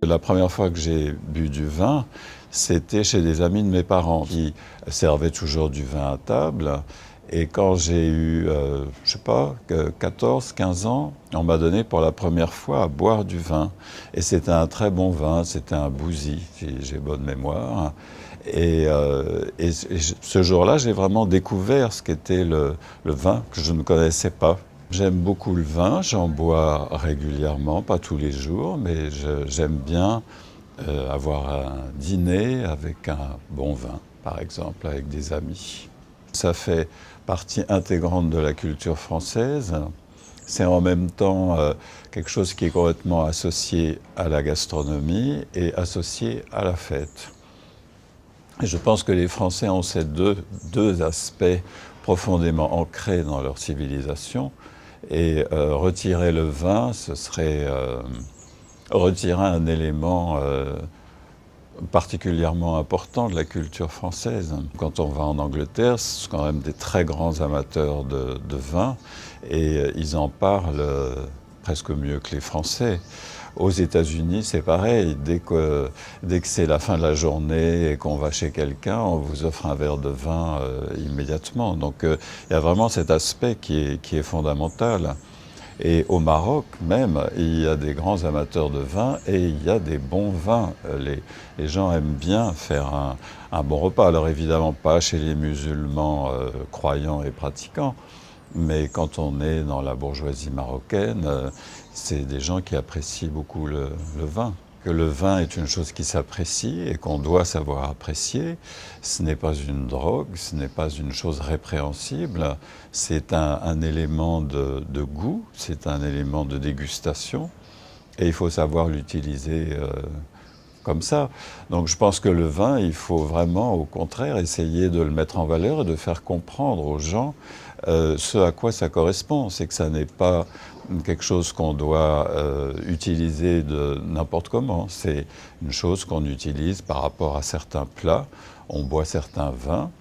La première fois que j'ai bu du vin, c'était chez des amis de mes parents qui servaient toujours du vin à table. Et quand j'ai eu, je sais pas, 14, 15 ans, on m'a donné pour la première fois à boire du vin. Et c'était un très bon vin, c'était un Bouzy, si j'ai bonne mémoire. Et ce jour-là, j'ai vraiment découvert ce qu'était le vin que je ne connaissais pas. J'aime beaucoup le vin, j'en bois régulièrement, pas tous les jours, mais j'aime bien avoir un dîner avec un bon vin, par exemple, avec des amis. Ça fait partie intégrante de la culture française. C'est en même temps quelque chose qui est complètement associé à la gastronomie et associé à la fête. Et je pense que les Français ont ces deux aspects profondément ancrés dans leur civilisation. Et retirer le vin, ce serait retirer un élément particulièrement important de la culture française. Quand on va en Angleterre, ce sont quand même des très grands amateurs de vin et ils en parlent presque mieux que les Français. Aux États-Unis, c'est pareil. Dès que c'est la fin de la journée et qu'on va chez quelqu'un, on vous offre un verre de vin immédiatement. Donc il y a vraiment cet aspect qui est fondamental. Et au Maroc même, il y a des grands amateurs de vin et il y a des bons vins. Les gens aiment bien faire un bon repas. Alors évidemment pas chez les musulmans croyants et pratiquants, mais quand on est dans la bourgeoisie marocaine, c'est des gens qui apprécient beaucoup le vin. Que le vin est une chose qui s'apprécie et qu'on doit savoir apprécier. Ce n'est pas une drogue, ce n'est pas une chose répréhensible, c'est un élément de goût, c'est un élément de dégustation et il faut savoir l'utiliser comme ça. Donc je pense que le vin, il faut vraiment au contraire essayer de le mettre en valeur et de faire comprendre aux gens ce à quoi ça correspond. C'est que ça n'est pas quelque chose qu'on doit utiliser de n'importe comment. C'est une chose qu'on utilise par rapport à certains plats. On boit certains vins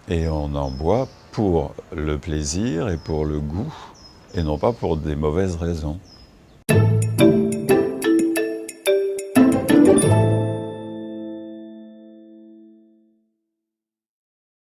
et on en boit pour le plaisir et pour le goût et non pas pour des mauvaises raisons.